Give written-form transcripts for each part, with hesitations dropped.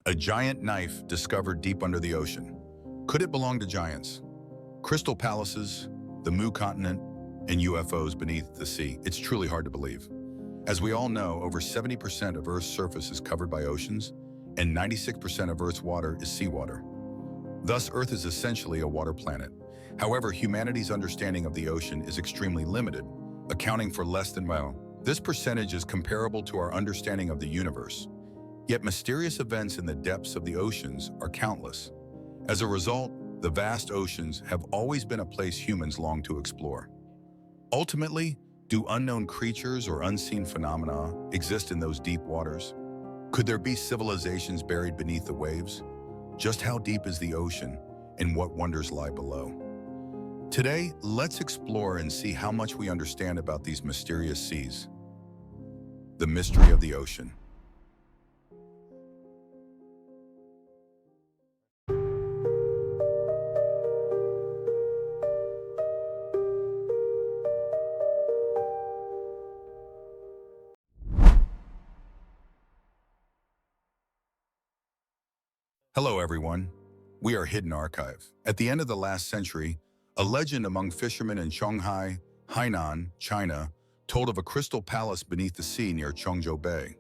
A giant knife discovered deep under the ocean. Could it belong to giants? Crystal palaces, the Mu continent, and UFOs beneath the sea. It's truly hard to believe. As we all know, over 70% of Earth's surface is covered by oceans, and 96% of Earth's water is seawater. Thus, Earth is essentially a water planet. However, humanity's understanding of the ocean is extremely limited, accounting for less than, this percentage is comparable to our understanding of the universe. Yet mysterious events in the depths of the oceans are countless. As a result, the vast oceans have always been a place humans long to explore. Ultimately, do unknown creatures or unseen phenomena exist in those deep waters? Could there be civilizations buried beneath the waves? Just how deep is the ocean, and what wonders lie below? Today, let's explore and see how much we understand about these mysterious seas. The mystery of the ocean. Hello, everyone. We are Hidden Archive. At the end of the last century, a legend among fishermen in Shanghai, Hainan, China, told of a crystal palace beneath the sea near Chongzhou Bay.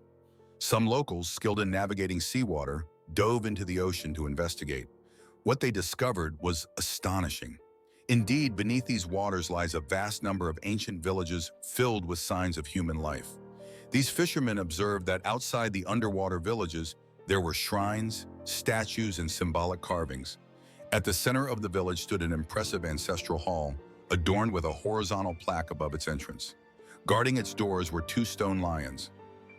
Some locals, skilled in navigating seawater, dove into the ocean to investigate. What they discovered was astonishing. Indeed, beneath these waters lies a vast number of ancient villages filled with signs of human life. These fishermen observed that outside the underwater villages, there were shrines, statues, and symbolic carvings. At the center of the village stood an impressive ancestral hall, adorned with a horizontal plaque above its entrance. Guarding its doors were two stone lions.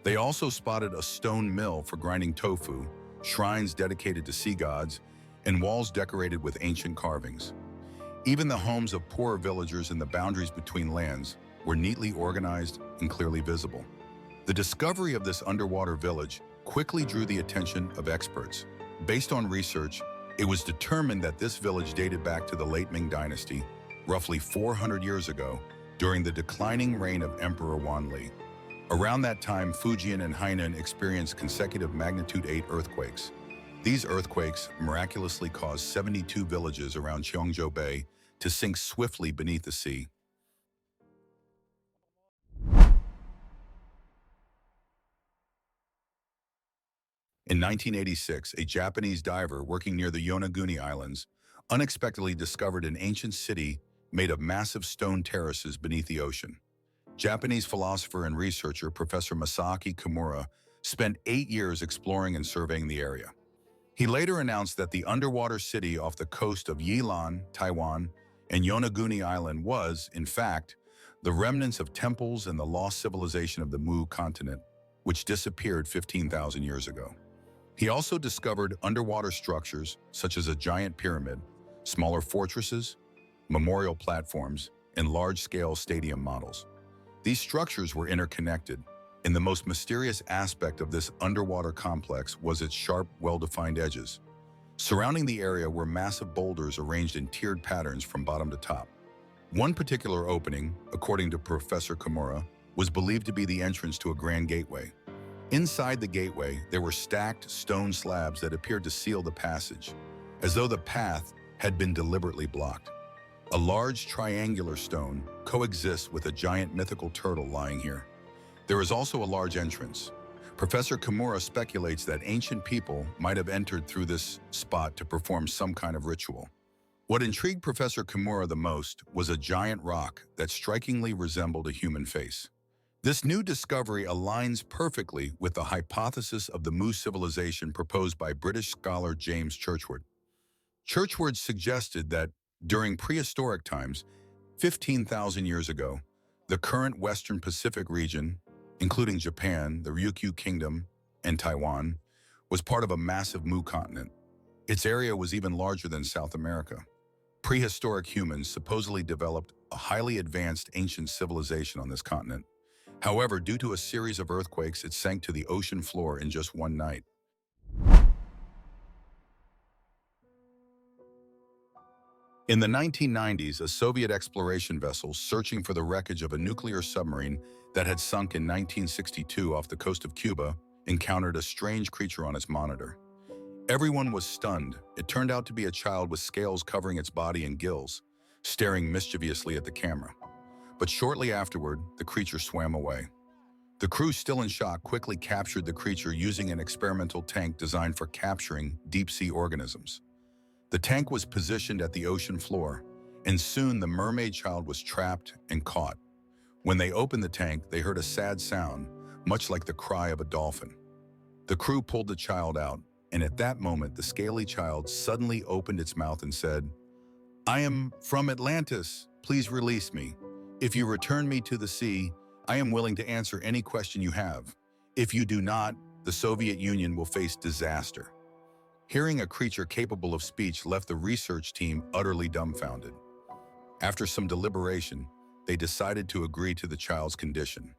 They also spotted a stone mill for grinding tofu, shrines dedicated to sea gods, and walls decorated with ancient carvings. Even the homes of poorer villagers and the boundaries between lands were neatly organized and clearly visible. The discovery of this underwater village quickly drew the attention of experts. Based on research, it was determined that this village dated back to the late Ming Dynasty, roughly 400 years ago, during the declining reign of Emperor Wanli. Around that time, Fujian and Hainan experienced consecutive magnitude 8 earthquakes. These earthquakes miraculously caused 72 villages around Chongzhou Bay to sink swiftly beneath the sea. In 1986, a Japanese diver working near the Yonaguni Islands unexpectedly discovered an ancient city made of massive stone terraces beneath the ocean. Japanese philosopher and researcher Professor Masaaki Kimura spent 8 years exploring and surveying the area. He later announced that the underwater city off the coast of Yilan, Taiwan, and Yonaguni Island was, in fact, the remnants of temples and the lost civilization of the Mu continent, which disappeared 15,000 years ago. He also discovered underwater structures such as a giant pyramid, smaller fortresses, memorial platforms, and large-scale stadium models. These structures were interconnected, and the most mysterious aspect of this underwater complex was its sharp, well-defined edges. Surrounding the area were massive boulders arranged in tiered patterns from bottom to top. One particular opening, according to Professor Kimura, was believed to be the entrance to a grand gateway. Inside the gateway, there were stacked stone slabs that appeared to seal the passage, as though the path had been deliberately blocked. A large triangular stone coexists with a giant mythical turtle lying here. There is also a large entrance. Professor Kimura speculates that ancient people might have entered through this spot to perform some kind of ritual. What intrigued Professor Kimura the most was a giant rock that strikingly resembled a human face. This new discovery aligns perfectly with the hypothesis of the Mu civilization proposed by British scholar James Churchward. Churchward suggested that during prehistoric times, 15,000 years ago, the current Western Pacific region, including Japan, the Ryukyu Kingdom, and Taiwan, was part of a massive Mu continent. Its area was even larger than South America. Prehistoric humans supposedly developed a highly advanced ancient civilization on this continent. However, due to a series of earthquakes, it sank to the ocean floor in just one night. In the 1990s, a Soviet exploration vessel searching for the wreckage of a nuclear submarine that had sunk in 1962 off the coast of Cuba encountered a strange creature on its monitor. Everyone was stunned. It turned out to be a child with scales covering its body and gills, staring mischievously at the camera. But shortly afterward, the creature swam away. The crew, still in shock, quickly captured the creature using an experimental tank designed for capturing deep-sea organisms. The tank was positioned at the ocean floor, and soon the mermaid child was trapped and caught. When they opened the tank, they heard a sad sound, much like the cry of a dolphin. The crew pulled the child out, and at that moment, the scaly child suddenly opened its mouth and said, "I am from Atlantis. Please release me. If you return me to the sea, I am willing to answer any question you have. If you do not, the Soviet Union will face disaster." Hearing a creature capable of speech left the research team utterly dumbfounded. After some deliberation, they decided to agree to the child's condition.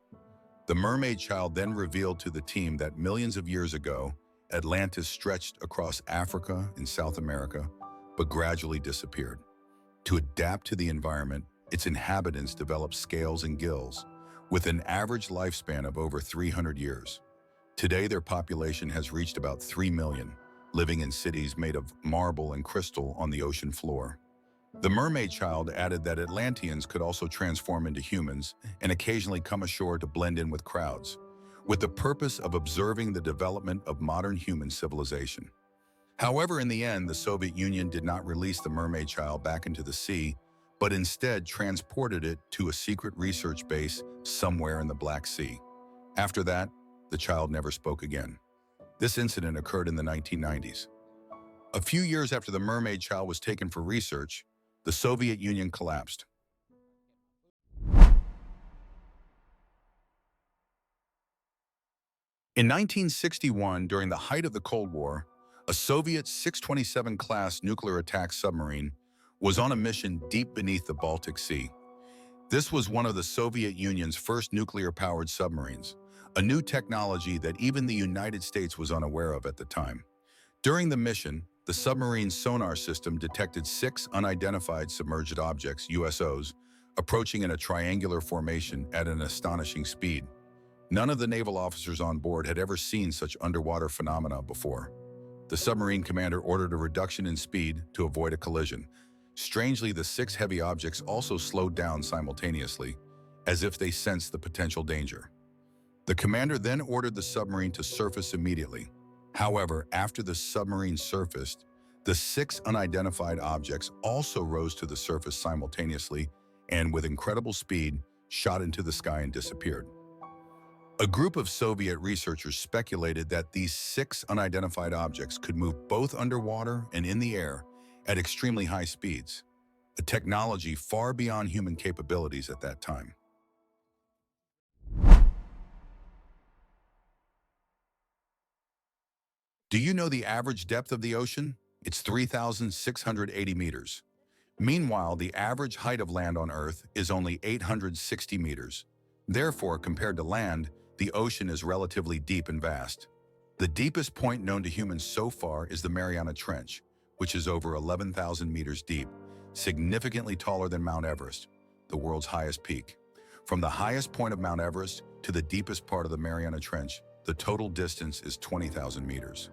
The mermaid child then revealed to the team that millions of years ago, Atlantis stretched across Africa and South America, but gradually disappeared. To adapt to the environment, its inhabitants developed scales and gills, with an average lifespan of over 300 years. Today, their population has reached about 3 million, living in cities made of marble and crystal on the ocean floor. The mermaid child added that Atlanteans could also transform into humans and occasionally come ashore to blend in with crowds, with the purpose of observing the development of modern human civilization. However, in the end, the Soviet Union did not release the mermaid child back into the sea, but instead transported it to a secret research base somewhere in the Black Sea. After that, the child never spoke again. This incident occurred in the 1990s. A few years after the mermaid child was taken for research, the Soviet Union collapsed. In 1961, during the height of the Cold War, a Soviet 627-class nuclear attack submarine was on a mission deep beneath the Baltic Sea. This was one of the Soviet Union's first nuclear-powered submarines, a new technology that even the United States was unaware of at the time. During the mission, the submarine's sonar system detected 6 unidentified submerged objects, USOs, approaching in a triangular formation at an astonishing speed. None of the naval officers on board had ever seen such underwater phenomena before. The submarine commander ordered a reduction in speed to avoid a collision. Strangely, the 6 heavy objects also slowed down simultaneously, as if they sensed the potential danger. The commander then ordered the submarine to surface immediately. However, after the submarine surfaced, the 6 unidentified objects also rose to the surface simultaneously and, with incredible speed, shot into the sky and disappeared. A group of Soviet researchers speculated that these 6 unidentified objects could move both underwater and in the air at extremely high speeds, a technology far beyond human capabilities at that time. Do you know the average depth of the ocean? It's 3,680 meters. Meanwhile, the average height of land on Earth is only 860 meters. Therefore, compared to land, the ocean is relatively deep and vast. The deepest point known to humans so far is the Mariana Trench, which is over 11,000 meters deep, significantly taller than Mount Everest, the world's highest peak. From the highest point of Mount Everest to the deepest part of the Mariana Trench, the total distance is 20,000 meters.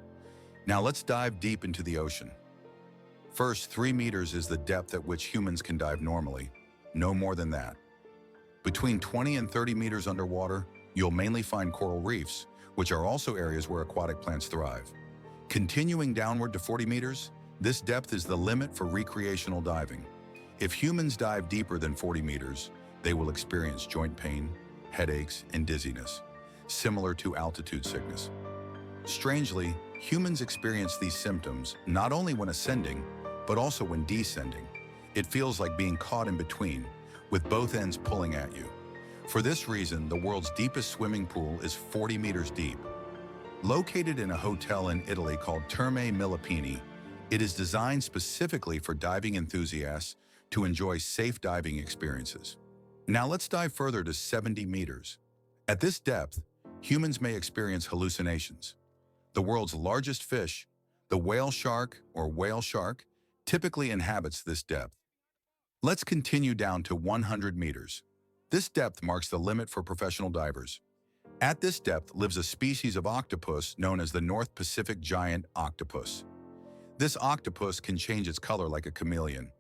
Now let's dive deep into the ocean. First, 3 meters is the depth at which humans can dive normally, no more than that. Between 20 and 30 meters underwater, you'll mainly find coral reefs, which are also areas where aquatic plants thrive. Continuing downward to 40 meters, this depth is the limit for recreational diving. If humans dive deeper than 40 meters, they will experience joint pain, headaches, and dizziness, similar to altitude sickness. Strangely, humans experience these symptoms not only when ascending, but also when descending. It feels like being caught in between, with both ends pulling at you. For this reason, the world's deepest swimming pool is 40 meters deep. Located in a hotel in Italy called Terme Millepini, it is designed specifically for diving enthusiasts to enjoy safe diving experiences. Now let's dive further to 70 meters. At this depth, humans may experience hallucinations. The world's largest fish, the whale shark or whale shark, typically inhabits this depth. Let's continue down to 100 meters. This depth marks the limit for professional divers. At this depth lives a species of octopus known as the North Pacific giant octopus. This octopus can change its color like a chameleon.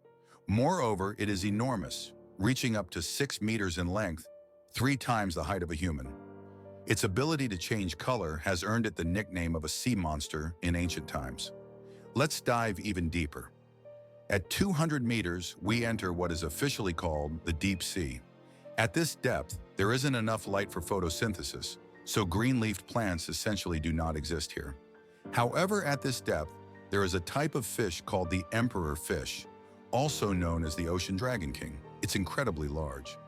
Moreover, it is enormous, reaching up to 6 meters in length, 3 times the height of a human. Its ability to change color has earned it the nickname of a sea monster in ancient times. Let's dive even deeper. At 200 meters, we enter what is officially called the deep sea. At this depth, there isn't enough light for photosynthesis, so green-leafed plants essentially do not exist here. However, at this depth, there is a type of fish called the emperor fish, also known as the ocean dragon king. It's incredibly large.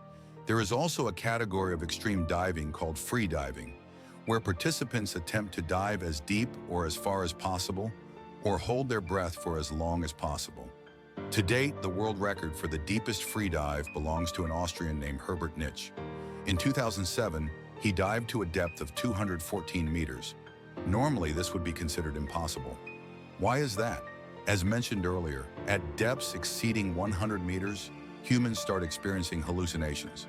There is also a category of extreme diving called free diving, where participants attempt to dive as deep or as far as possible, or hold their breath for as long as possible. To date, the world record for the deepest free dive belongs to an Austrian named Herbert Nitsch. In 2007, he dived to a depth of 214 meters. Normally, this would be considered impossible. Why is that? As mentioned earlier, at depths exceeding 100 meters, humans start experiencing hallucinations.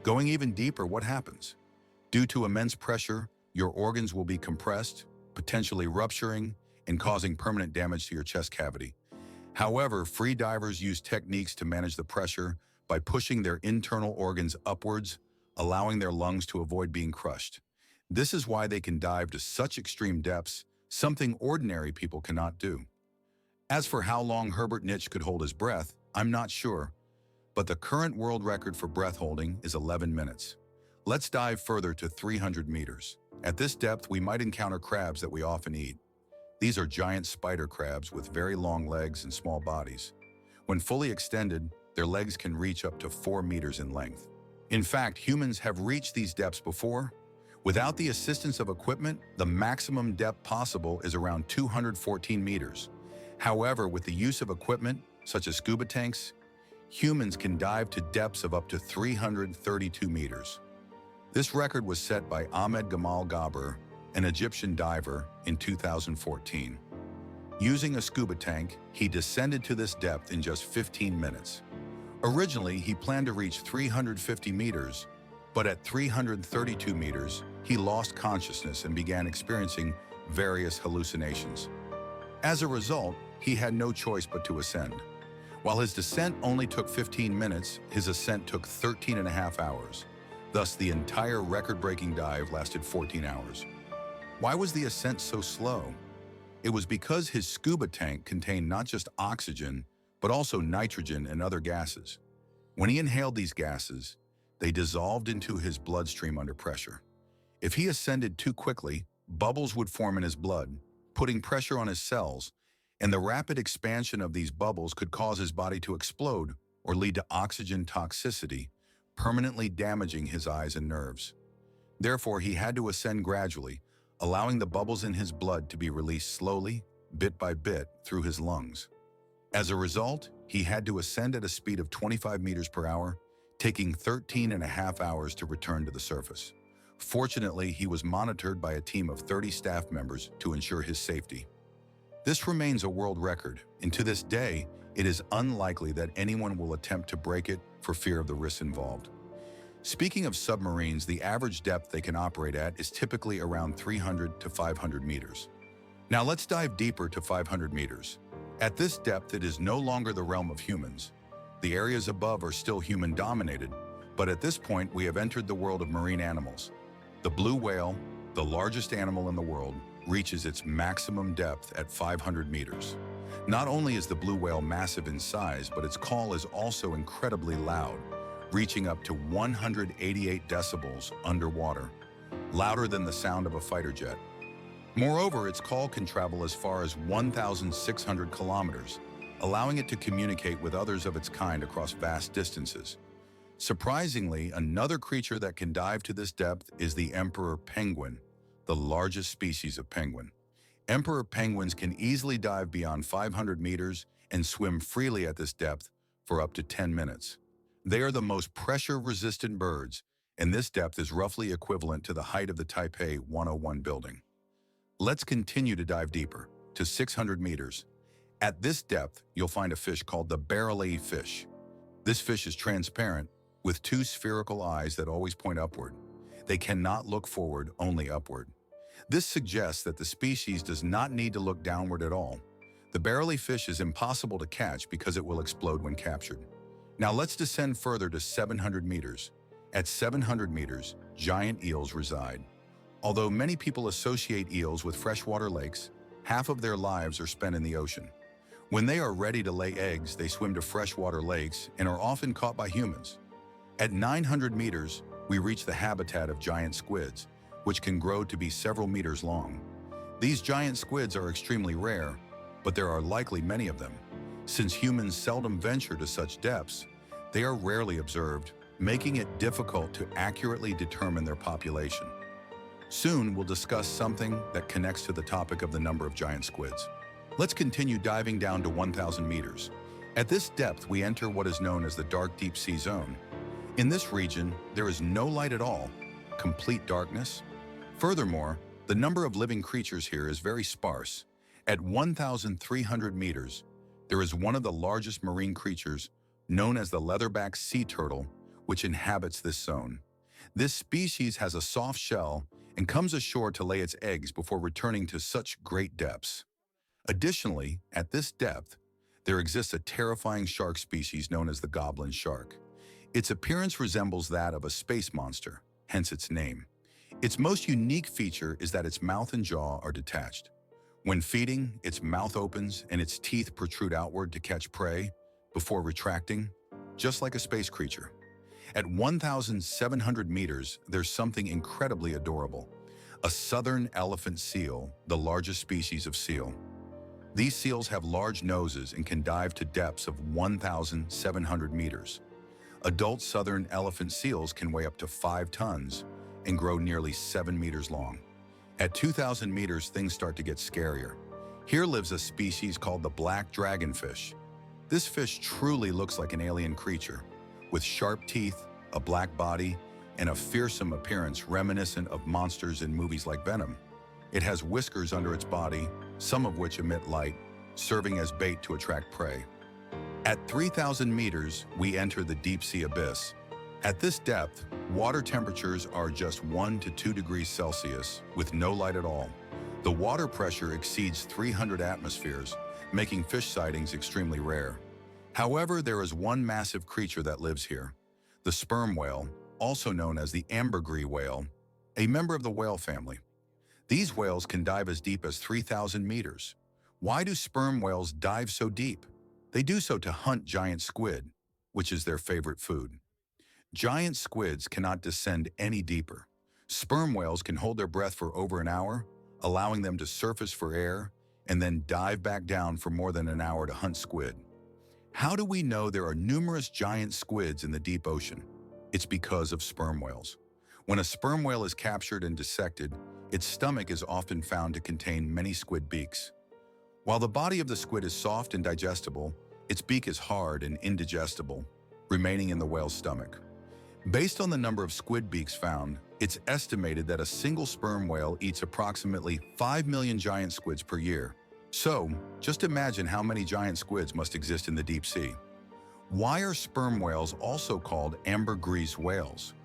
Going even deeper, what happens? Due to immense pressure, your organs will be compressed, potentially rupturing and causing permanent damage to your chest cavity. However, free divers use techniques to manage the pressure by pushing their internal organs upwards, allowing their lungs to avoid being crushed. This is why they can dive to such extreme depths, something ordinary people cannot do. As for how long Herbert Nitsch could hold his breath, I'm not sure, but the current world record for breath holding is 11 minutes. Let's dive further to 300 meters. At this depth, we might encounter crabs that we often eat. These are giant spider crabs with very long legs and small bodies. When fully extended, their legs can reach up to 4 meters in length. In fact, humans have reached these depths before. Without the assistance of equipment, the maximum depth possible is around 214 meters. However, with the use of equipment, such as scuba tanks, humans can dive to depths of up to 332 meters. This record was set by Ahmed Gamal Gabr, an Egyptian diver, in 2014. Using a scuba tank, he descended to this depth in just 15 minutes. Originally, he planned to reach 350 meters, but at 332 meters, he lost consciousness and began experiencing various hallucinations. As a result, he had no choice but to ascend. While his descent only took 15 minutes, his ascent took 13 and a half hours. Thus, the entire record-breaking dive lasted 14 hours. Why was the ascent so slow? It was because his scuba tank contained not just oxygen, but also nitrogen and other gases. When he inhaled these gases, they dissolved into his bloodstream under pressure. If he ascended too quickly, bubbles would form in his blood, putting pressure on his cells, and the rapid expansion of these bubbles could cause his body to explode or lead to oxygen toxicity, permanently damaging his eyes and nerves. Therefore, he had to ascend gradually, allowing the bubbles in his blood to be released slowly, bit by bit, through his lungs. As a result, he had to ascend at a speed of 25 meters per hour, taking 13 and a half hours to return to the surface. Fortunately, he was monitored by a team of 30 staff members to ensure his safety. This remains a world record, and to this day, it is unlikely that anyone will attempt to break it for fear of the risks involved. Speaking of submarines, the average depth they can operate at is typically around 300 to 500 meters. Now let's dive deeper to 500 meters. At this depth, it is no longer the realm of humans. The areas above are still human-dominated, but at this point, we have entered the world of marine animals. The blue whale, the largest animal in the world, reaches its maximum depth at 500 meters. Not only is the blue whale massive in size, but its call is also incredibly loud, reaching up to 188 decibels underwater, louder than the sound of a fighter jet. Moreover, its call can travel as far as 1,600 kilometers, allowing it to communicate with others of its kind across vast distances. Surprisingly, another creature that can dive to this depth is the emperor penguin, the largest species of penguin. Emperor penguins can easily dive beyond 500 meters and swim freely at this depth for up to 10 minutes. They are the most pressure-resistant birds, and this depth is roughly equivalent to the height of the Taipei 101 building. Let's continue to dive deeper, to 600 meters. At this depth, you'll find a fish called the barrel-eye fish. This fish is transparent, with 2 spherical eyes that always point upward. They cannot look forward, only upward. This suggests that the species does not need to look downward at all. The barrelly fish is impossible to catch because it will explode when captured. Now let's descend further to 700 meters. At 700 meters, giant eels reside. Although many people associate eels with freshwater lakes, half of their lives are spent in the ocean. When they are ready to lay eggs, they swim to freshwater lakes and are often caught by humans. At 900 meters, we reach the habitat of giant squids, which can grow to be several meters long. These giant squids are extremely rare, but there are likely many of them. Since humans seldom venture to such depths, they are rarely observed, making it difficult to accurately determine their population. Soon, we'll discuss something that connects to the topic of the number of giant squids. Let's continue diving down to 1,000 meters. At this depth, we enter what is known as the dark deep sea zone. In this region, there is no light at all, complete darkness. Furthermore, the number of living creatures here is very sparse. At 1,300 meters, there is one of the largest marine creatures, known as the leatherback sea turtle, which inhabits this zone. This species has a soft shell and comes ashore to lay its eggs before returning to such great depths. Additionally, at this depth, there exists a terrifying shark species known as the goblin shark. Its appearance resembles that of a space monster, hence its name. Its most unique feature is that its mouth and jaw are detached. When feeding, its mouth opens and its teeth protrude outward to catch prey before retracting, just like a space creature. At 1,700 meters, there's something incredibly adorable. A southern elephant seal, the largest species of seal. These seals have large noses and can dive to depths of 1,700 meters. Adult southern elephant seals can weigh up to 5 tons and grow nearly 7 meters long. At 2,000 meters, things start to get scarier. Here lives a species called the black dragonfish. This fish truly looks like an alien creature, with sharp teeth, a black body, and a fearsome appearance reminiscent of monsters in movies like Venom. It has whiskers under its body, some of which emit light, serving as bait to attract prey. At 3,000 meters, we enter the deep sea abyss. At this depth, water temperatures are just 1 to 2 degrees Celsius, with no light at all. The water pressure exceeds 300 atmospheres, making fish sightings extremely rare. However, there is one massive creature that lives here, the sperm whale, also known as the ambergris whale, a member of the whale family. These whales can dive as deep as 3,000 meters. Why do sperm whales dive so deep? They do so to hunt giant squid, which is their favorite food. Giant squids cannot descend any deeper. Sperm whales can hold their breath for over an hour, allowing them to surface for air, and then dive back down for more than an hour to hunt squid. How do we know there are numerous giant squids in the deep ocean? It's because of sperm whales. When a sperm whale is captured and dissected, its stomach is often found to contain many squid beaks. While the body of the squid is soft and digestible, its beak is hard and indigestible, remaining in the whale's stomach. Based on the number of squid beaks found, it's estimated that a single sperm whale eats approximately 5 million giant squids per year. So, just imagine how many giant squids must exist in the deep sea. Why are sperm whales also called ambergris whales?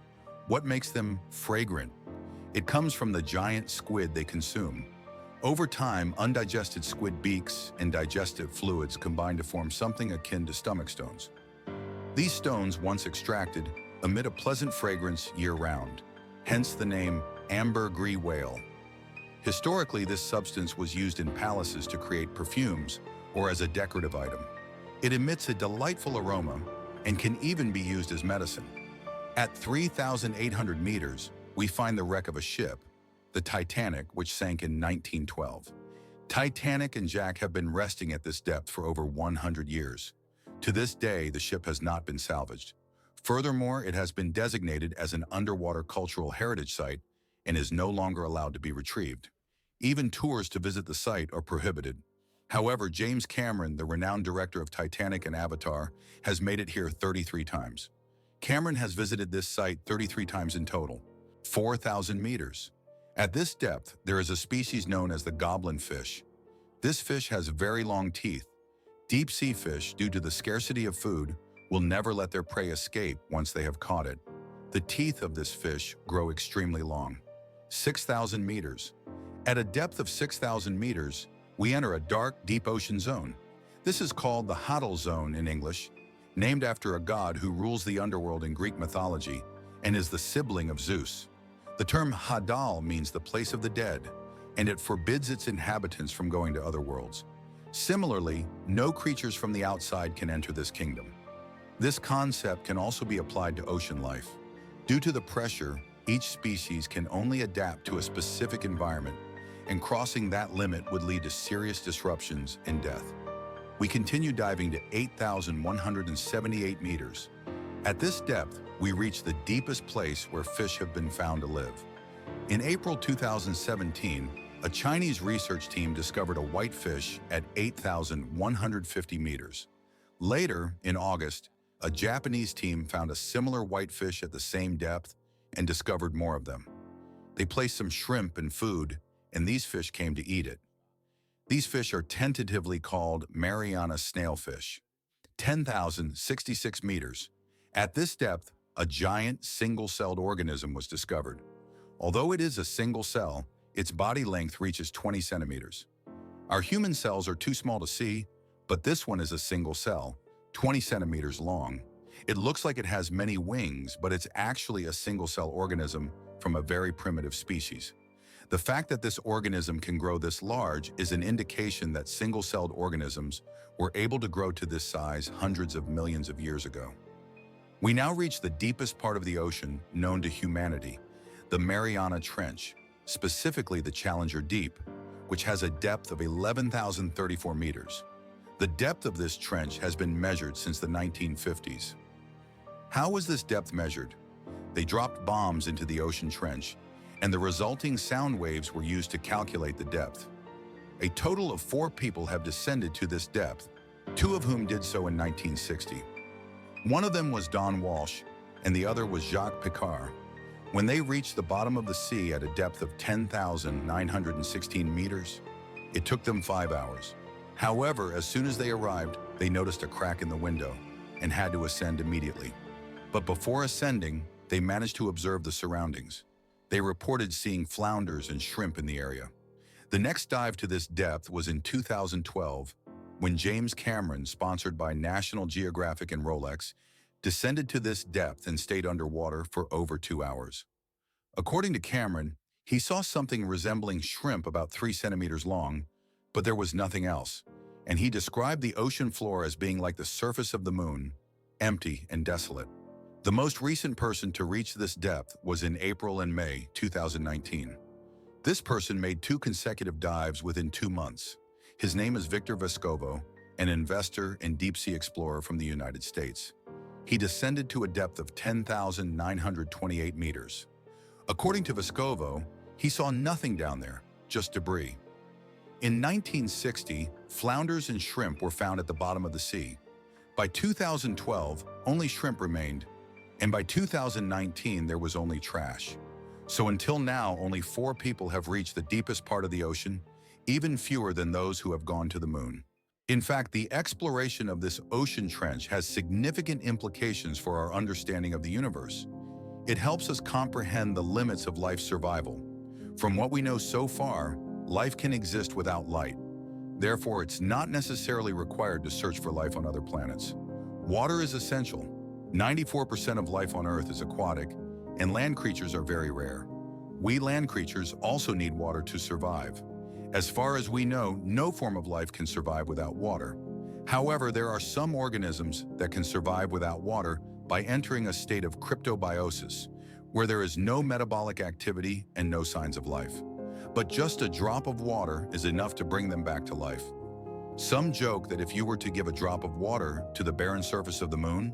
What makes them fragrant? It comes from the giant squid they consume. Over time, undigested squid beaks and digestive fluids combine to form something akin to stomach stones. These stones, once extracted, emit a pleasant fragrance year-round, hence the name ambergris whale. Historically, this substance was used in palaces to create perfumes or as a decorative item. It emits a delightful aroma and can even be used as medicine. At 3,800 meters, we find the wreck of a ship, the Titanic, which sank in 1912. Titanic and Jack have been resting at this depth for over 100 years. To this day, the ship has not been salvaged. Furthermore, it has been designated as an underwater cultural heritage site and is no longer allowed to be retrieved. Even tours to visit the site are prohibited. However, James Cameron, the renowned director of Titanic and Avatar, has made it here 33 times. Cameron has visited this site 33 times in total. 4,000 meters. At this depth, there is a species known as the goblin fish. This fish has very long teeth. Deep sea fish, due to the scarcity of food, will never let their prey escape once they have caught it. The teeth of this fish grow extremely long. 6,000 meters. At a depth of 6,000 meters, we enter a dark, deep ocean zone. This is called the Hadal Zone in English, named after a god who rules the underworld in Greek mythology and is the sibling of Zeus. The term Hadal means the place of the dead, and it forbids its inhabitants from going to other worlds. Similarly, no creatures from the outside can enter this kingdom. This concept can also be applied to ocean life. Due to the pressure, each species can only adapt to a specific environment, and crossing that limit would lead to serious disruptions and death. We continue diving to 8,178 meters. At this depth, we reach the deepest place where fish have been found to live. In April 2017, a Chinese research team discovered a whitefish at 8,150 meters. Later, in August, a Japanese team found a similar whitefish at the same depth and discovered more of them. They placed some shrimp in food, and these fish came to eat it. These fish are tentatively called Mariana snailfish. 10,066 meters. At this depth, a giant single-celled organism was discovered. Although it is a single cell, its body length reaches 20 centimeters. Our human cells are too small to see, but this one is a single cell, 20 centimeters long. It looks like it has many wings, but it's actually a single-cell organism from a very primitive species. The fact that this organism can grow this large is an indication that single-celled organisms were able to grow to this size hundreds of millions of years ago. We now reach the deepest part of the ocean known to humanity, the Mariana Trench, specifically the Challenger Deep, which has a depth of 11,034 meters. The depth of this trench has been measured since the 1950s. How was this depth measured? They dropped bombs into the ocean trench, and the resulting sound waves were used to calculate the depth. A total of 4 people have descended to this depth, 2 of whom did so in 1960. One of them was Don Walsh, and the other was Jacques Picard. When they reached the bottom of the sea at a depth of 10,916 meters, it took them 5 hours. However, as soon as they arrived, they noticed a crack in the window and had to ascend immediately. But before ascending, they managed to observe the surroundings. They reported seeing flounders and shrimp in the area. The next dive to this depth was in 2012, when James Cameron, sponsored by National Geographic and Rolex, descended to this depth and stayed underwater for over 2 hours. According to Cameron, he saw something resembling shrimp about 3 centimeters long, but there was nothing else, and he described the ocean floor as being like the surface of the moon, empty and desolate. The most recent person to reach this depth was in April and May 2019. This person made 2 consecutive dives within 2 months. His name is Victor Vescovo, an investor and deep-sea explorer from the United States. He descended to a depth of 10,928 meters. According to Vescovo, he saw nothing down there, just debris. In 1960, flounders and shrimp were found at the bottom of the sea. By 2012, only shrimp remained, and by 2019, there was only trash. So until now, only 4 people have reached the deepest part of the ocean, even fewer than those who have gone to the moon. In fact, the exploration of this ocean trench has significant implications for our understanding of the universe. It helps us comprehend the limits of life's survival. From what we know so far, life can exist without light. Therefore, it's not necessarily required to search for life on other planets. Water is essential. 94% of life on Earth is aquatic, and land creatures are very rare. We land creatures also need water to survive. As far as we know, no form of life can survive without water. However, there are some organisms that can survive without water by entering a state of cryptobiosis, where there is no metabolic activity and no signs of life. But just a drop of water is enough to bring them back to life. Some joke that if you were to give a drop of water to the barren surface of the moon,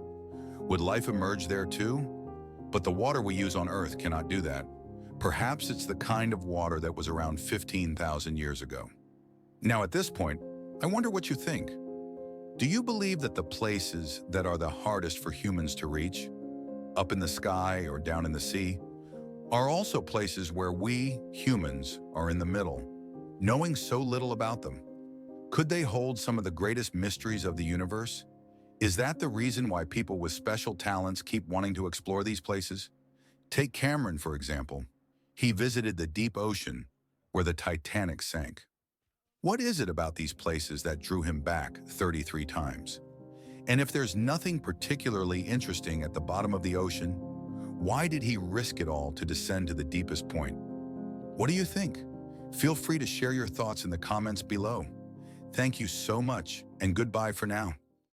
would life emerge there too? But the water we use on Earth cannot do that. Perhaps it's the kind of water that was around 15,000 years ago. Now at this point, I wonder what you think. Do you believe that the places that are the hardest for humans to reach, up in the sky or down in the sea, are also places where we, humans, are in the middle, knowing so little about them? Could they hold some of the greatest mysteries of the universe? Is that the reason why people with special talents keep wanting to explore these places? Take Cameron, for example. He visited the deep ocean where the Titanic sank. What is it about these places that drew him back 33 times? And if there's nothing particularly interesting at the bottom of the ocean, why did he risk it all to descend to the deepest point? What do you think? Feel free to share your thoughts in the comments below. Thank you so much, and goodbye for now.